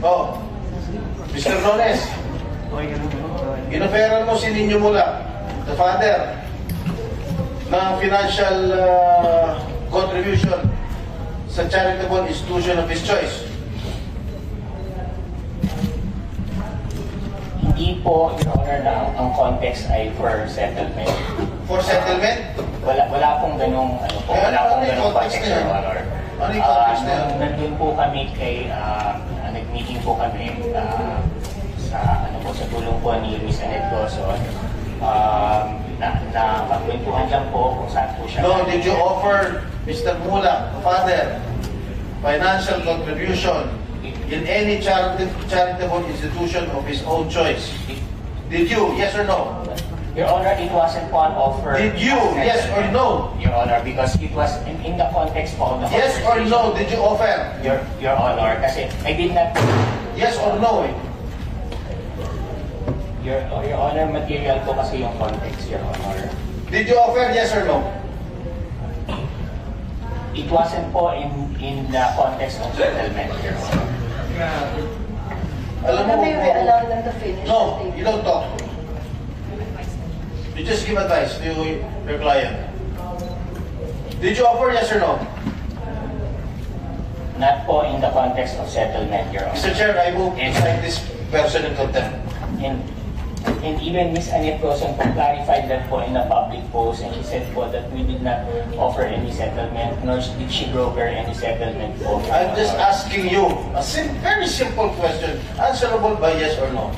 Oh, Mr. Nones, inoferan mo si Nino Mula, the father, ng financial contribution sa charitable institution of his choice. Hindi po, Your Honor, na ang context ay for settlement. For settlement? Wala pong ganung, wala pong ganung context, Your Honor. Ano yung context na yun? Nandun po kami kay, nag-meeting po kami sa tulong po ni Miss Annette Gozon. Pagkwentuhan lang po kung saan po siya. No, did you offer Mr. Mula, father, financial contribution in any charitable institution of his own choice? Did you? Yes or no? Your Honor, it wasn't one offer. Did you? Yes or no? Your Honor, because it was in the context of the yes or no? Did you offer? Your Honor, kasi I did not. Yes or no? Your Honor, material po kasi yung context, Your Honor. Did you offer? Yes or no? It wasn't po in the context of settlement, Your Honor. Alam mo, may we allow them to finish? No, you don't talk. You just give advice to your client. Did you offer? Yes or no? Not po in the context of settlement, Your Honor. Mr. Chair, I move to cite this person in contempt. And even Ms. Annette Gozon po clarified that po in a public post, and she said po that we did not offer any settlement, nor did she broker any settlement po. I'm just asking you a very simple question, answerable by yes or no.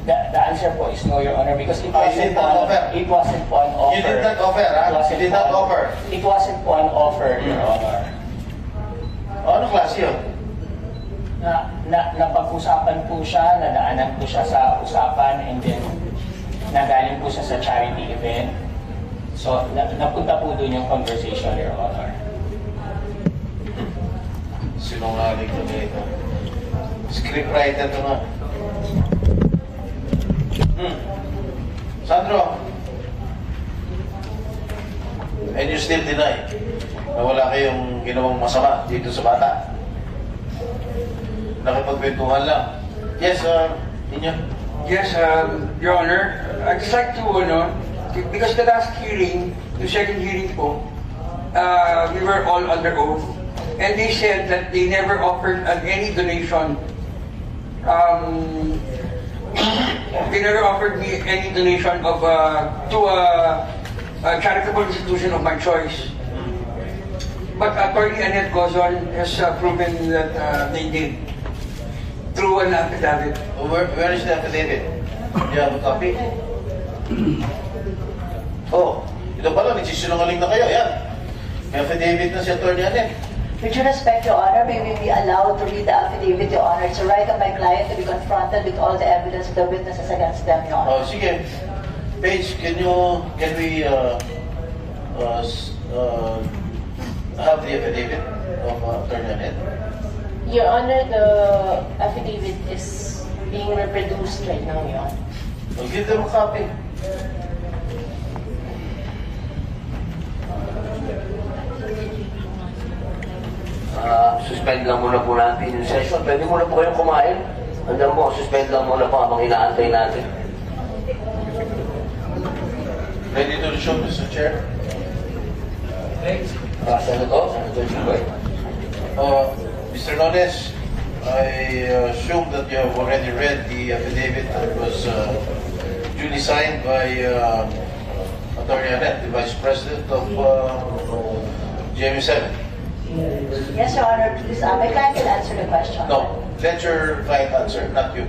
The answer po is no, Your Honor, because it wasn't it wasn't po an offer. You did not offer, huh? You did not offer. It wasn't po an offer, Your Honor. Ano klase yun? Napag-usapan po siya, nadaanan po siya sa usapan, and then nagaling po siya sa charity event. So, napunta po doon yung conversation, Your Honor. Sinungaling ko dito. Scriptwriter to nga. Sandro, and you still deny na wala kayong ginawang masama dito sa bata? Nakipagkwentuhan lang. Yes, Ninyo? Yes, Your Honor. I'd just like to, because the last hearing, the second hearing po, we were all under oath, and they said that they never offered any donation. They never offered me any donation of to a charitable institution of my choice. But Attorney Annette Gozon has proven that they did through an affidavit. Where is the affidavit? You have a copy? Oh, ito pala, nagsisinungaling na kayo. Yan. May affidavit na si Attorney Annette. With due respect, Your Honor, may we be allowed to read the affidavit, Your Honor? It's a right of my client to be confronted with all the evidence of the witnesses against them, Your Honor. Oh, sige. Paige, can we have the affidavit of Attorney Annette? Your Honor, the affidavit is being reproduced right now, Your Honor. Well, give them a copy. Suspend lang muna po natin yung session. Pwede muna po kayong kumain. Hanggang mo, suspend lang muna po habang inaantay natin. Ready to resume, Mr. Chair? Senator Jinggoy. Mr. Nones, I assume that you have already read the affidavit that was duly signed by Attorney Annette, the Vice President of GMA7. Yes, Your Honor, please. My client will answer the question. No, let your client answer, not you.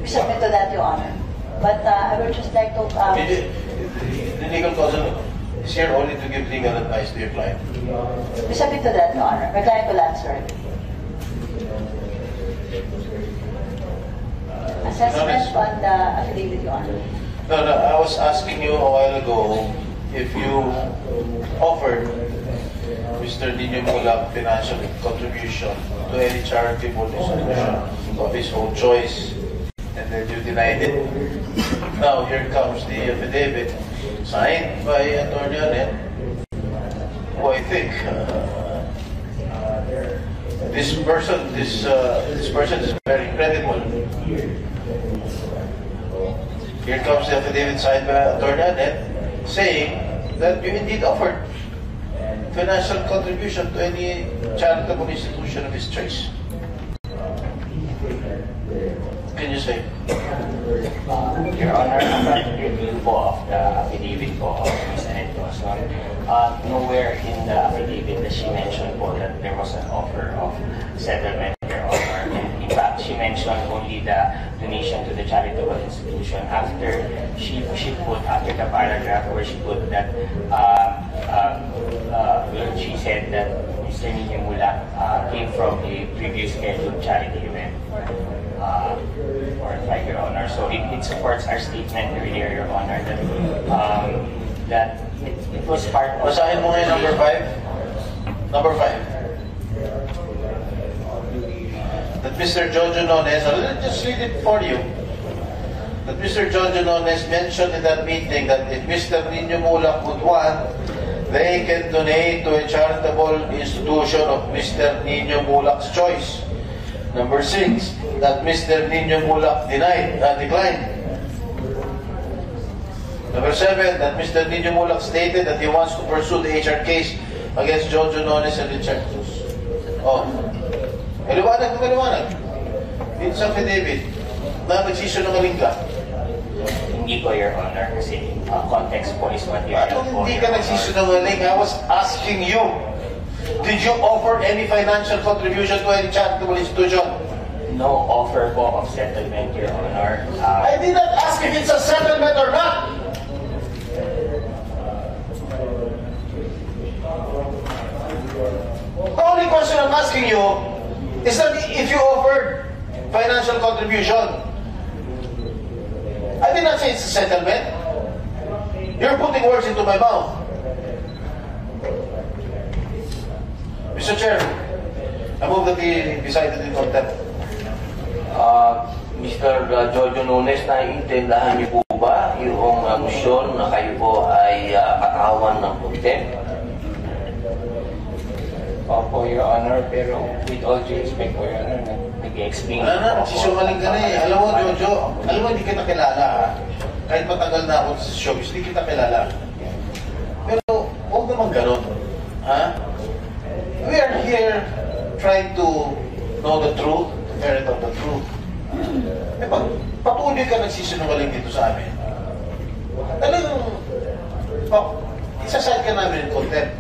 We submit to that, Your Honor. But I would just like to... The legal counsel is here only to give legal advice to your client. We submit to that, Your Honor. My client will answer it. Assessment on the affidavit, Your Honor. No, I was asking you a while ago if you offered Mr. Nino Mula financial contribution to any charitable institution of his own choice, and then you denied it. Now here comes the affidavit signed by Attorney Annette, who I think this person is very credible. Here comes the affidavit signed by Attorney Annette saying that you indeed offered financial contribution to any charitable institution of his choice. Can you say? Your Honor, upon review po of the affidavit po of Ms. Annette Gozon, nowhere in the affidavit that she mentioned po that there was an offer of settlement, Your Honor. And in fact, she mentioned only the donation to the charitable institution after she put, after the paragraph where she put that, where she said that Mr. Nino Mulak came from a previous scheduled charity event. Or like, Your Honor. So it supports our statement earlier, Your Honor, that it was part of... Basahin mo ngayon number 5. Number 5. That Mr. Jojo Nones, I'll just read it for you. That Mr. Jojo Nones mentioned in that meeting that if Mr. Nino Mulak would want, they can donate to a charitable institution of Mr. Nino Mulak's choice. Number 6, that Mr. Nino Mulak declined. Number 7, that Mr. Nino Mulak stated that he wants to pursue the HR case against Jojo Nones and Richard Cruz. Oh. Maliwanag. It's affidavit. Na nagsisinungaling ka. Hindi po, Your Honor, kasi context po is what you have Paano po, hindi Your ka Honor. nagsisinungaling? I was asking you. Did you offer any financial contribution to any charitable institution? No offer po of settlement, Your Honor. I did not ask if it's a settlement or not. The only question I'm asking you is that if you offered financial contribution. I did not say it's a settlement. You're putting words into my mouth. Mr. Chair, I move that he be cited in contempt. Mr. Jojo Nones, naiintindahan niyo po ba yung motion na kayo po ay patawan ng contempt? Opo, Your Honor, pero with all due respect po, Your Honor, nag-explain Wala na, nagsisungaling ka na eh. Alam mo, Jojo, alam mo, hindi kita kilala ha. Kahit matagal na ako sa showbiz, hindi kita kilala. Pero, huwag naman ganun. Ha? We are here trying to know the truth, to ferret out the truth. Eh, pag patuloy ka nagsisinungaling dito sa amin, talagang, isaside ka namin in contempt.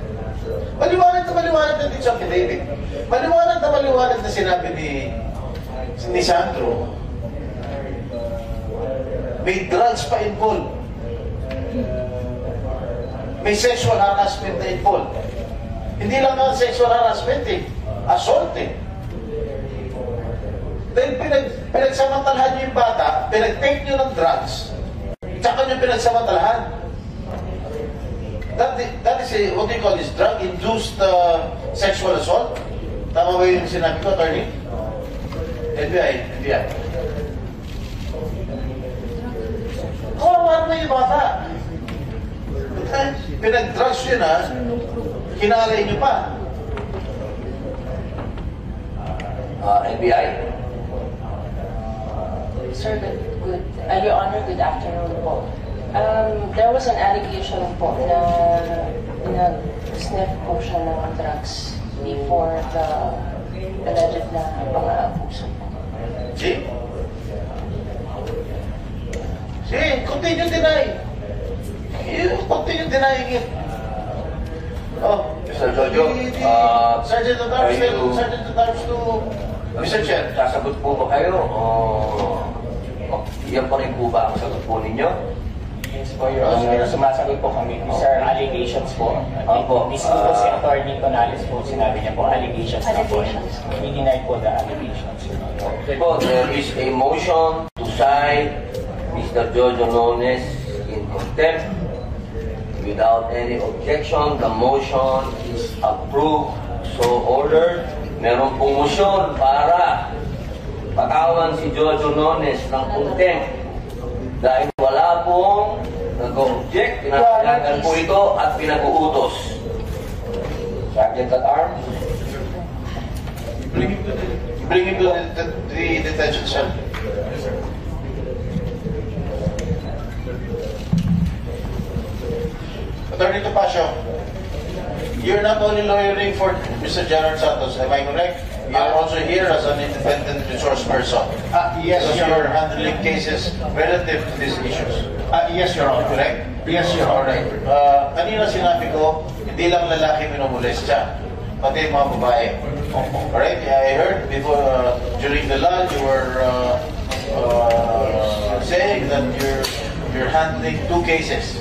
Maliwanag na din sa affidavit. Maliwanag na sinabi ni Sandro. May drugs pa involved. May sexual harassment na involved. Hindi lang ang sexual harassment eh. Assault eh. Dahil pinagsamantalahan niyo yung bata, pinag-take niyo ng drugs, tsaka niyo pinagsamantalahan. That is a, what do you call this, drug-induced sexual assault? Tama ba yung sinabi ko, attorney? FBI. Kawawa na yung bata. Pinag-drugs yun ha, kinalay niyo pa. NBI? Sir, good. Your Honor, good afternoon po. There was an allegation po na nag-sniff po siya ng drugs before the alleged na pang-aabuso po. See, continue denying. You continue denying it. Oh, Mr. Jojo, Sergeant at Arms to Mr. Chair. Sasagot po ba kayo o yan pa rin po ba ang sagot po ninyo? Yes po, Your Honor. Sumasagot po kami. These are allegations po. Opo. Mismo po si Attorney Tonales po, sinabi niya po, allegations na po. We deny po the allegations, Your Honor. Po, there is a motion to cite Mr. Jojo Nones in contempt. Without any objection, the motion is approved. So ordered. Meron pong motion para patawan si Jojo Nones ng contempt. Dahil wala pong nag-object, pinapinagan po ito at pinag-uutos. Sergeant at Arms. Bring him to the detention cell. Attorney Topacio, you're not only lawyering for Mr. Gerard Santos, am I correct? You are also here as an independent resource person. Yes, because Your you're Honor. handling cases relative to these issues. Yes, Your Honor. Correct? Yes, Your Honor. Alright. Kanina sinabi ko, hindi lang lalaki minumulestya, pati mga babae. Alright? I heard before, during the lunch, you were saying that you're handling 2 cases.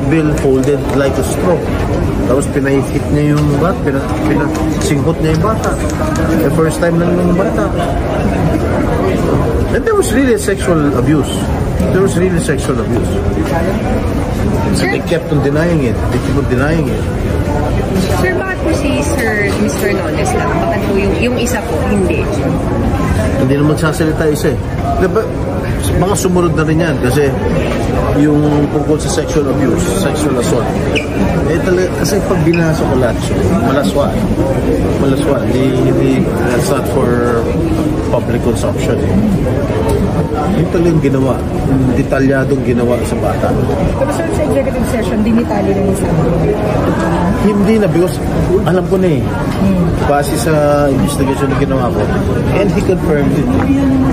Bill folded like a straw. Tapos pinahit niya yung bata, pinasinghot niya yung bata. The first time lang yung bata. And there was really sexual abuse. There was really sexual abuse. So they kept on denying it. They kept on denying it. Sir, bakit po si Sir Mr. Nones lang? Bakit po yung isa po, hindi? Hindi naman sasalita isa eh. Diba, mga sumunod na rin yan kasi yung tungkol sa sexual abuse, sexual assault. Eh talaga, kasi pag binasa ko lahat siya, malaswa. Malaswa. Hindi, that's not for public consumption. Yung talagang ginawa, detalyadong ginawa sa bata. Pero sir, sa executive session, dinitali na isa. Hindi na, because alam ko na eh. Base sa investigation na ginawa ko, and he confirmed it.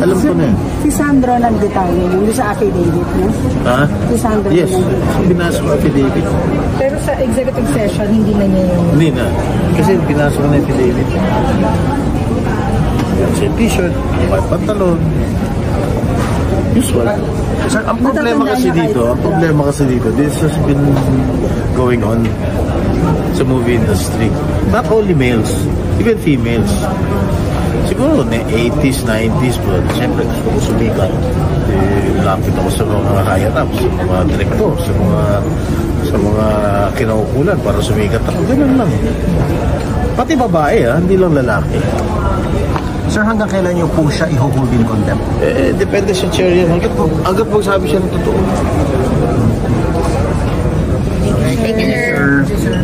Alam ko na eh. Si Sandro nag-detalye yung sa affidavit niya? Ha? Si Sandro Yes, binasa ko affidavit. Pero sa executive session, hindi na niya yung... Hindi na. Kasi binasa ko na affidavit. Sa t-shirt, may pantalon. Usual. Sir, ang problema kasi dito, this has been going on sa movie industry. Not only males, even females. Siguro na 80s, 90s, but siyempre gusto ko sumikat. Lapit ako sa mga higher-ups, sa mga director, sa mga kinaukulan para sumikat ako. Ganun lang. Pati babae, hindi lang lalaki. Sir, hanggang kailan niyo po siya i-hold in contempt? Depende sa chair yan. Hanggat magsabi siya ng totoo. Thank you, sir.